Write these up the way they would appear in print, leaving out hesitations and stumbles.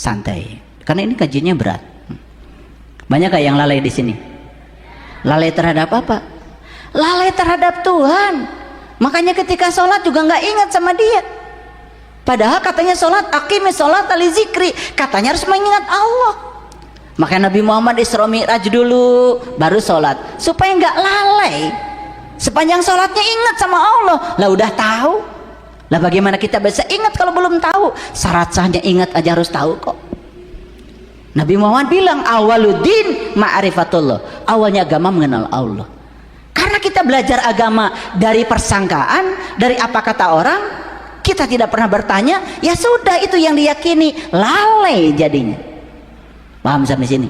santai. Karena ini kajiannya berat. Banyak gak yang lalai di sini? Lalai terhadap apa? Lalai terhadap Tuhan. Makanya ketika sholat juga nggak ingat sama Dia. Padahal katanya sholat, aqimi sholat ali zikri, katanya harus mengingat Allah. Makanya Nabi Muhammad Isra Mi'raj dulu, baru sholat, supaya nggak lalai. Sepanjang sholatnya ingat sama Allah. Lah udah tahu. Lah bagaimana kita bisa ingat kalau belum tahu? Syarat sahnya ingat aja harus tahu kok. Nabi Muhammad bilang awaluddin ma'rifatullah, awalnya agama mengenal Allah. Karena kita belajar agama dari persangkaan, dari apa kata orang, kita tidak pernah bertanya, ya sudah itu yang diyakini, lalai jadinya. Paham sampai sini?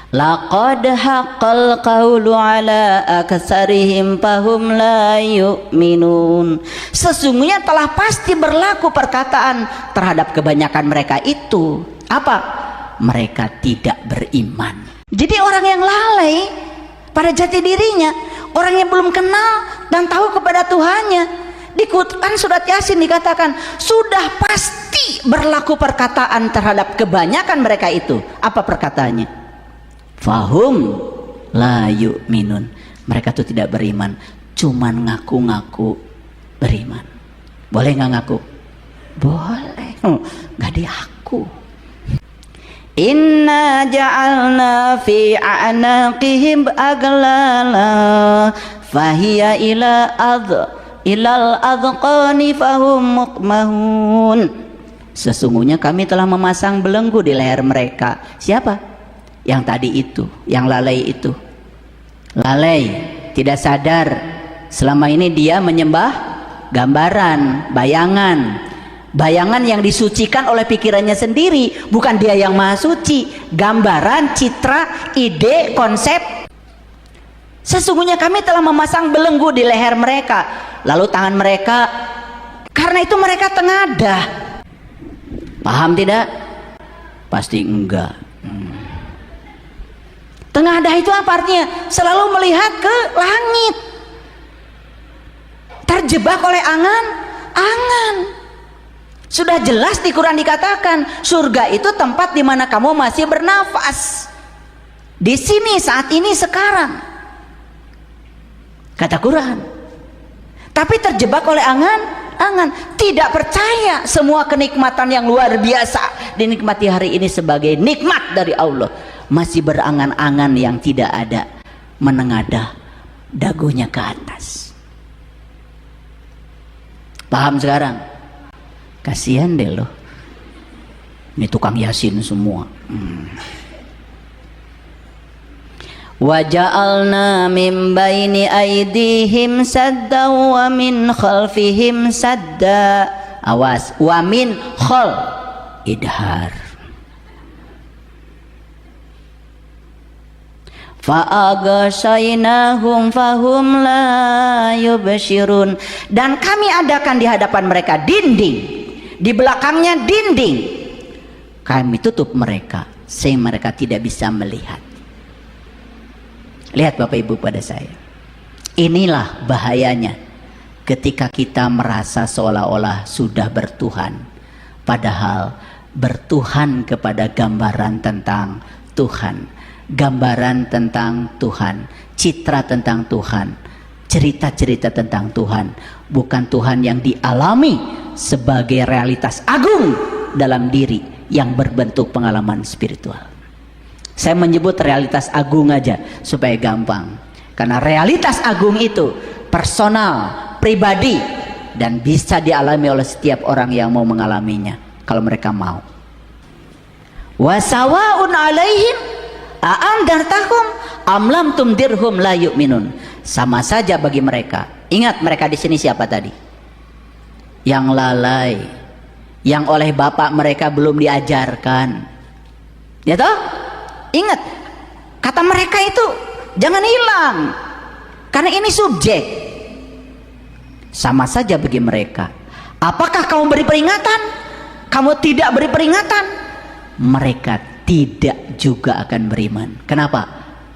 Laqad haqqal qawlu ala aksarihim fahum la yu'minun. Sesungguhnya telah pasti berlaku perkataan terhadap kebanyakan mereka itu. Apa? Mereka tidak beriman. Jadi orang yang lalai pada jati dirinya, orang yang belum kenal dan tahu kepada Tuhannya, di Quran surat Yasin dikatakan sudah pasti berlaku perkataan terhadap kebanyakan mereka itu. Apa perkataannya? Fahum la yu'minun. Mereka itu tidak beriman, cuman ngaku-ngaku beriman. Boleh nggak ngaku? Boleh. Nggak diaku. Inna ja'alna fi a'naqihim aglala fahiya ilal adqani fahum muqmahun. Sesungguhnya kami telah memasang belenggu di leher mereka. Siapa? Yang tadi itu, yang lalai itu. Lalai, tidak sadar selama ini dia menyembah gambaran, bayangan. Bayangan yang disucikan oleh pikirannya sendiri, bukan dia yang maha suci. Gambaran, citra, ide, konsep. Sesungguhnya kami telah memasang belenggu di leher mereka, lalu tangan mereka, karena itu mereka tengadah. Paham tidak? Pasti enggak. Tengadah itu apa artinya? Selalu melihat ke langit, terjebak oleh angan-angan. Sudah jelas di Quran dikatakan surga itu tempat di mana kamu masih bernafas. Di sini, saat ini, sekarang. Kata Quran. Tapi terjebak oleh angan-angan, tidak percaya semua kenikmatan yang luar biasa dinikmati hari ini sebagai nikmat dari Allah. Masih berangan-angan yang tidak ada, menengadah dagunya ke atas. Paham sekarang? Kasihan deh loh, ini tukang Yasin semua. Wa ja'alna min baini aydihim sadda wa min khalfihim sadda. Awas, wa min khal idhar. Fa'aghshaynahum fahum la yubshirun. Dan kami adakan di hadapan mereka dinding, di belakangnya dinding, kami tutup mereka sehingga mereka tidak bisa melihat. Lihat Bapak Ibu pada saya, inilah bahayanya ketika kita merasa seolah-olah sudah bertuhan, padahal bertuhan kepada gambaran tentang Tuhan, gambaran tentang Tuhan, citra tentang Tuhan, cerita-cerita tentang Tuhan, bukan Tuhan yang dialami sebagai realitas agung dalam diri yang berbentuk pengalaman spiritual. Saya menyebut realitas agung aja supaya gampang, karena realitas agung itu personal, pribadi, dan bisa dialami oleh setiap orang yang mau mengalaminya kalau mereka mau. Wasawaun alaihim a'andartakum am lam tumdirhum la yu'minun. Sama saja bagi mereka. Ingat, mereka di sini siapa tadi? Yang lalai, yang oleh bapak mereka belum diajarkan. Ya toh? Ingat, kata mereka itu jangan hilang, karena ini subjek. Sama saja bagi mereka. Apakah kamu beri peringatan? Kamu tidak beri peringatan? Mereka tidak juga akan beriman. Kenapa?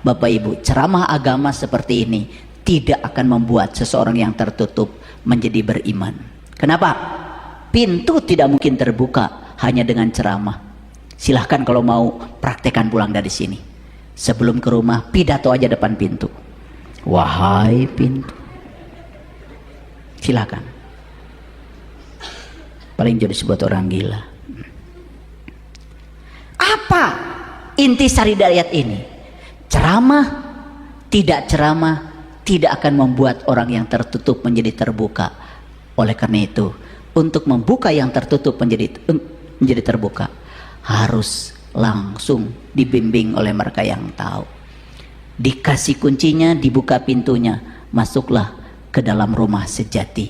Bapak Ibu, ceramah agama seperti ini tidak akan membuat seseorang yang tertutup menjadi beriman. Kenapa? Pintu tidak mungkin terbuka hanya dengan ceramah. Silahkan kalau mau praktekkan pulang dari sini. Sebelum ke rumah, pidato aja depan pintu. Wahai pintu. Silahkan. Paling jadi sebuah orang gila. Apa inti sari dari ayat ini? Ceramah, tidak ceramah, tidak akan membuat orang yang tertutup menjadi terbuka. Oleh karena itu, untuk membuka yang tertutup menjadi terbuka, harus langsung dibimbing oleh mereka yang tahu. Dikasih kuncinya, dibuka pintunya, masuklah ke dalam rumah sejati.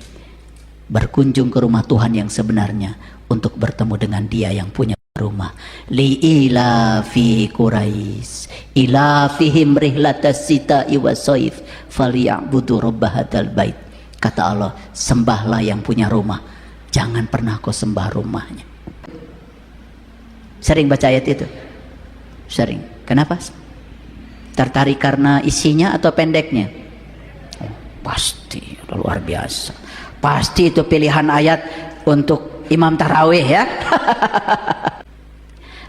Berkunjung ke rumah Tuhan yang sebenarnya untuk bertemu dengan Dia yang punya rumah. Li ilafi Quraisy ilafihim rihlatas sita'i wasoif falyabudu rabb hadzal bait. Kata Allah, sembahlah yang punya rumah, jangan pernah kau sembah rumahnya. Sering baca ayat itu? Sering. Kenapa? Tertarik karena isinya atau pendeknya? Oh, pasti luar biasa. Pasti itu pilihan ayat untuk imam tarawih ya.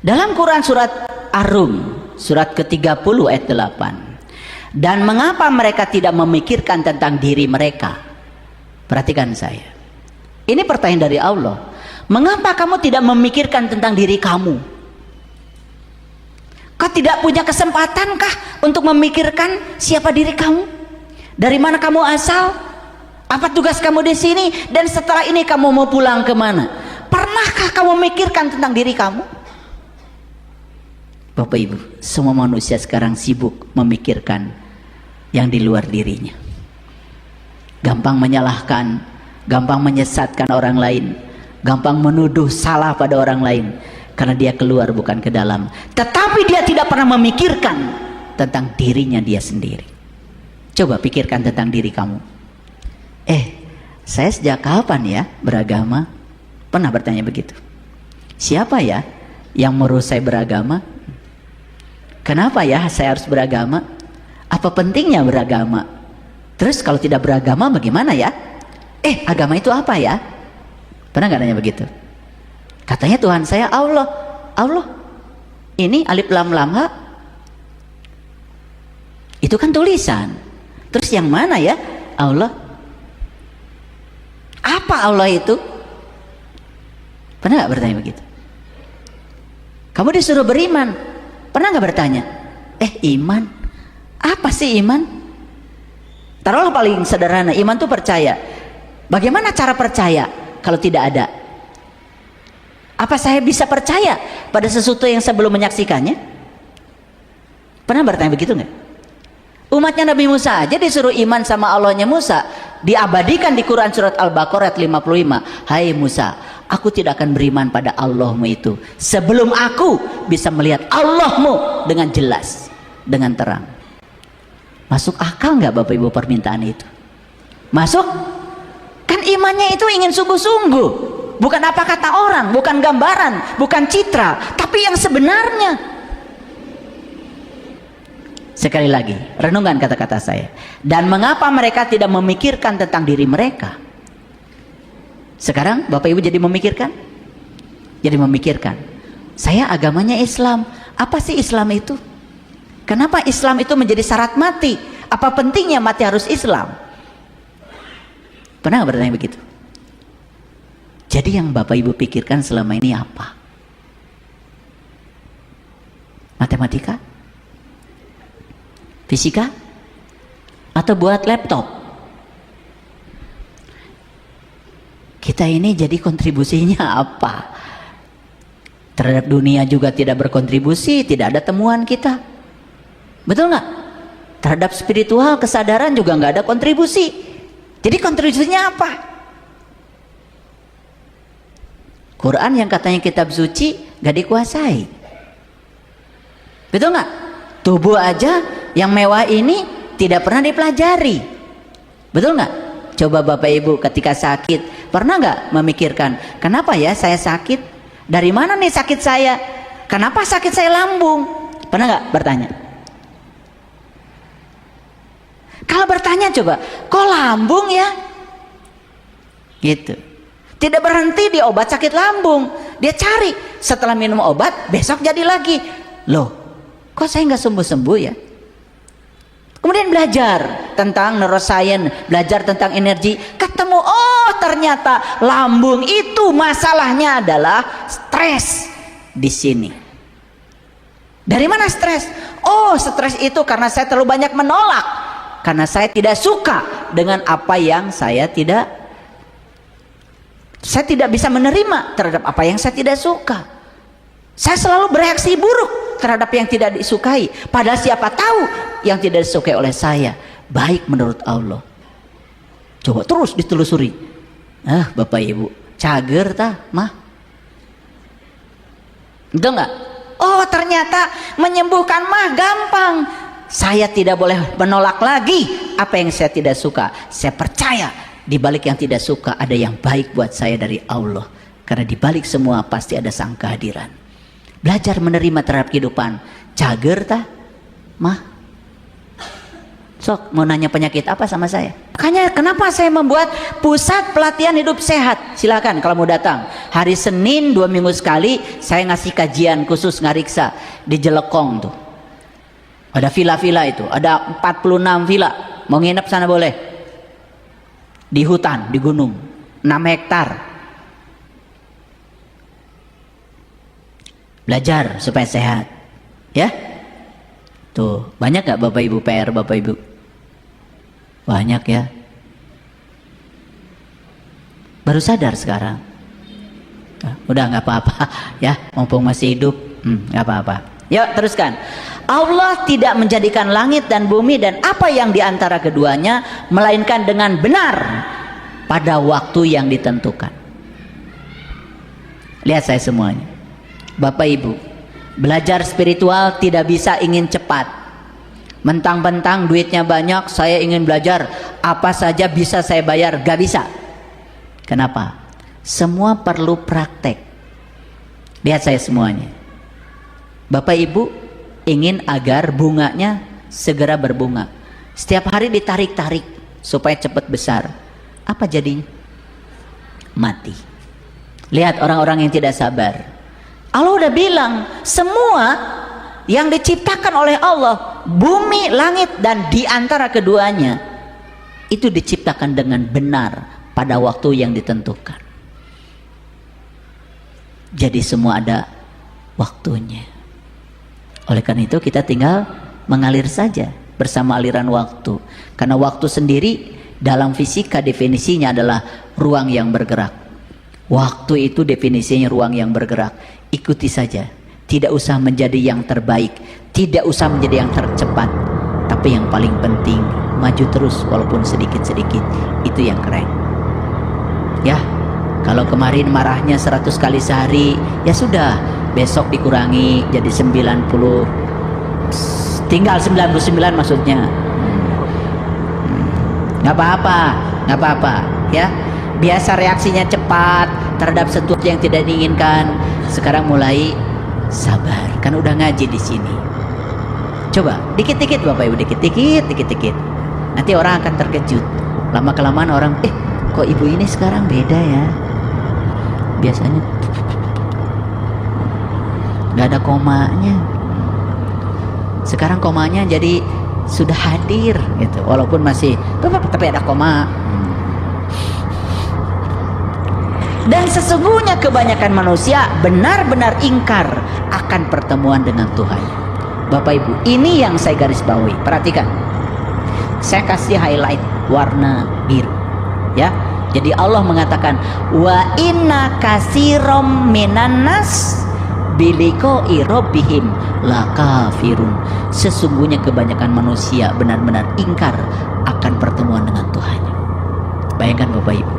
Dalam Quran surat Ar-Rum surat ke-30 ayat 8. Dan mengapa mereka tidak memikirkan tentang diri mereka? Perhatikan saya. Ini pertanyaan dari Allah. Mengapa kamu tidak memikirkan tentang diri kamu? Kau tidak punya kesempatankah untuk memikirkan siapa diri kamu? Dari mana kamu asal? Apa tugas kamu di sini? Dan setelah ini kamu mau pulang kemana? Pernahkah kamu memikirkan tentang diri kamu? Bapak Ibu, semua manusia sekarang sibuk memikirkan yang di luar dirinya. Gampang menyalahkan, gampang menyesatkan orang lain, gampang menuduh salah pada orang lain, karena dia keluar bukan ke dalam. Tetapi dia tidak pernah memikirkan tentang dirinya dia sendiri. Coba pikirkan tentang diri kamu. Saya sejak kapan ya beragama? Pernah bertanya begitu? Siapa ya yang menyuruh saya beragama? Kenapa ya saya harus beragama? Apa pentingnya beragama? Terus kalau tidak beragama bagaimana ya? Agama itu apa ya? Pernah nggak nanya begitu? Katanya Tuhan saya Allah. Allah ini alif lam lam ha, itu kan tulisan. Terus yang mana ya Allah? Apa Allah itu? Pernah nggak bertanya begitu? Kamu disuruh beriman, pernah nggak bertanya? Iman, apa sih iman? Taruhlah paling sederhana, iman itu percaya. Bagaimana cara percaya kalau tidak ada? Apa saya bisa percaya pada sesuatu yang saya belum menyaksikannya? Pernah bertanya begitu nggak? Umatnya Nabi Musa aja disuruh iman sama Allahnya Musa, diabadikan di Quran surat Al-Baqarah 55. Hai Musa, aku tidak akan beriman pada Allahmu itu sebelum aku bisa melihat Allahmu dengan jelas, dengan terang. Masuk akal nggak Bapak Ibu permintaan itu? Masuk? Kan imannya itu ingin sungguh-sungguh, bukan apa kata orang, bukan gambaran, bukan citra, tapi yang sebenarnya. Sekali lagi, renungkan kata-kata saya. Dan mengapa mereka tidak memikirkan tentang diri mereka? Sekarang Bapak Ibu jadi memikirkan? Jadi memikirkan. Saya agamanya Islam. Apa sih Islam itu? Kenapa Islam itu menjadi syarat mati? Apa pentingnya mati harus Islam? Pernah nggak bertanya begitu? Jadi yang Bapak Ibu pikirkan selama ini apa? Matematika? Fisika? Atau buat laptop? Kita ini jadi kontribusinya apa? Terhadap dunia juga tidak berkontribusi, tidak ada temuan kita. Betul nggak? Terhadap spiritual, kesadaran juga nggak ada kontribusi. Jadi kontribusinya apa? Quran yang katanya kitab suci nggak dikuasai. Betul nggak? Tubuh aja yang mewah ini tidak pernah dipelajari. Betul nggak? Coba Bapak Ibu ketika sakit, pernah nggak memikirkan, kenapa ya saya sakit? Dari mana nih sakit saya? Kenapa sakit saya lambung? Pernah nggak bertanya? Kalau bertanya coba, kok lambung ya? Gitu. Tidak berhenti di obat sakit lambung. Dia cari, setelah minum obat besok jadi lagi. Loh, kok saya nggak sembuh-sembuh ya? Kemudian belajar tentang neuroscience, belajar tentang energi, ketemu, oh ternyata lambung itu masalahnya adalah stres di sini. Dari mana stres? Oh, stres itu karena saya terlalu banyak menolak, karena saya tidak suka dengan apa yang saya tidak bisa menerima terhadap apa yang saya tidak suka. Saya selalu bereaksi buruk terhadap yang tidak disukai, padahal siapa tahu yang tidak disukai oleh saya baik menurut Allah. Coba terus ditelusuri. Bapak Ibu, cager tah mah, itu enggak? Oh, ternyata menyembuhkan mah gampang. Saya tidak boleh menolak lagi apa yang saya tidak suka. Saya percaya di balik yang tidak suka ada yang baik buat saya dari Allah, karena di balik semua pasti ada sang kehadiran. Belajar menerima terhadap kehidupan. Cager tah mah, sok mau nanya penyakit apa sama saya? Makanya kenapa saya membuat pusat pelatihan hidup sehat. Silakan kalau mau datang. Hari Senin 2 minggu sekali saya ngasih kajian khusus ngariksa di Jelekong tuh. Ada villa-villa itu, ada 46 villa. Mau nginep sana boleh. Di hutan, di gunung, 6 hektar. Belajar supaya sehat, ya. Tuh, banyak gak Bapak Ibu PR, Bapak Ibu? Banyak ya. Baru sadar sekarang. Udah nggak apa-apa ya, mumpung masih hidup, nggak apa-apa. Yuk teruskan. Allah tidak menjadikan langit dan bumi dan apa yang diantara keduanya, melainkan dengan benar pada waktu yang ditentukan. Lihat saya semuanya, Bapak Ibu, belajar spiritual tidak bisa ingin cepat. Mentang-mentang duitnya banyak, saya ingin belajar apa saja bisa saya bayar, gak bisa. Kenapa? Semua perlu praktek. Lihat saya semuanya, Bapak Ibu ingin agar bunganya segera berbunga, setiap hari ditarik-tarik supaya cepat besar. Apa jadinya? Mati. Lihat orang-orang yang tidak sabar. Allah udah bilang semua yang diciptakan oleh Allah, bumi, langit dan diantara keduanya, itu diciptakan dengan benar pada waktu yang ditentukan. Jadi semua ada waktunya. Oleh karena itu kita tinggal mengalir saja bersama aliran waktu. Karena waktu sendiri dalam fisika definisinya adalah ruang yang bergerak. Waktu itu definisinya ruang yang bergerak. Ikuti saja. Tidak usah menjadi yang terbaik, tidak usah menjadi yang tercepat, tapi yang paling penting maju terus walaupun sedikit-sedikit. Itu yang keren. Ya, kalau kemarin marahnya 100 kali sehari, ya sudah, besok dikurangi jadi 90, tinggal 99 maksudnya. Nggak apa-apa, nggak apa-apa ya. Biasa reaksinya cepat terhadap sesuatu yang tidak diinginkan. Sekarang mulai sabar, kan udah ngaji di sini. Coba dikit-dikit Bapak Ibu, dikit-dikit. Nanti orang akan terkejut. Lama kelamaan orang, kok ibu ini sekarang beda ya? Biasanya nggak ada komanya. Sekarang komanya jadi sudah hadir gitu, walaupun masih tapi ada koma. Dan sesungguhnya kebanyakan manusia benar-benar ingkar akan pertemuan dengan Tuhan. Bapak Ibu, ini yang saya garis bawahi. Perhatikan, saya kasih highlight warna biru ya. Jadi Allah mengatakan wa inna katsirom minan nas biliqa'i rabbihim lakafirun. Sesungguhnya kebanyakan manusia benar-benar ingkar akan pertemuan dengan Tuhan. Bayangkan Bapak Ibu,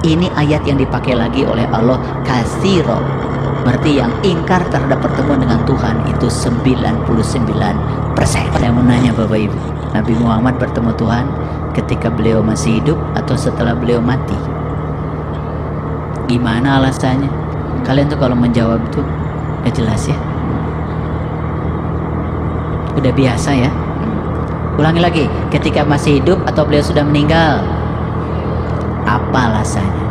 ini ayat yang dipakai lagi oleh Allah, katsiro. Berarti yang ingkar terhadap pertemuan dengan Tuhan itu 99%. Saya mau nanya Bapak Ibu, Nabi Muhammad bertemu Tuhan ketika beliau masih hidup atau setelah beliau mati? Gimana alasannya? Kalian tuh kalau menjawab tuh gak jelas ya. Udah biasa ya. Ulangi lagi, ketika masih hidup atau beliau sudah meninggal? Apa alasannya?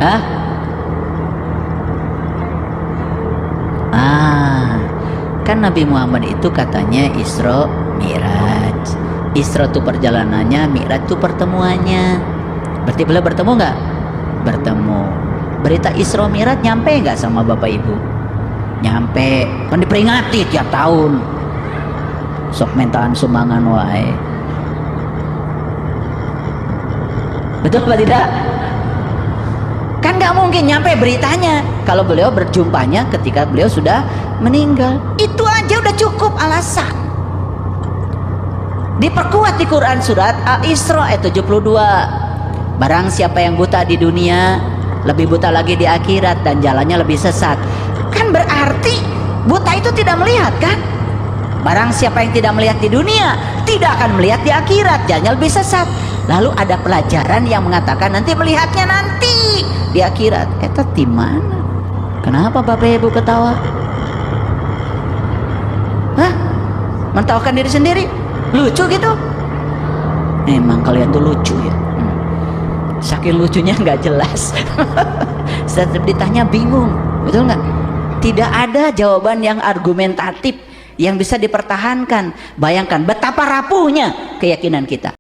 Hah? Kan Nabi Muhammad itu katanya Isra Mi'raj. Isra itu perjalanannya, Mi'raj itu pertemuannya. Berarti beliau bertemu nggak? Bertemu. Berita Isra Mi'raj nyampe nggak sama Bapak Ibu? Nyampe. Kan diperingati tiap tahun. Sok mentaan sumbangan wae. Betul apa tidak? Kan nggak mungkin nyampe beritanya kalau beliau berjumpanya ketika beliau sudah meninggal. Itu aja udah cukup alasan. Diperkuat di Quran surat Al-Isra ayat 72. Barang siapa yang buta di dunia, lebih buta lagi di akhirat dan jalannya lebih sesat. Kan berarti buta itu tidak melihat kan? Barang siapa yang tidak melihat di dunia, tidak akan melihat di akhirat, jalannya lebih sesat. Lalu ada pelajaran yang mengatakan nanti melihatnya nanti di akhirat. Eta di mana? Kenapa Bapak Ibu ketawa? Hah? Mentawakan diri sendiri? Lucu gitu? Emang kalian tuh lucu ya. Saking lucunya nggak jelas. Setiap ditanya bingung, betul nggak? Tidak ada jawaban yang argumentatif yang bisa dipertahankan. Bayangkan betapa rapuhnya keyakinan kita.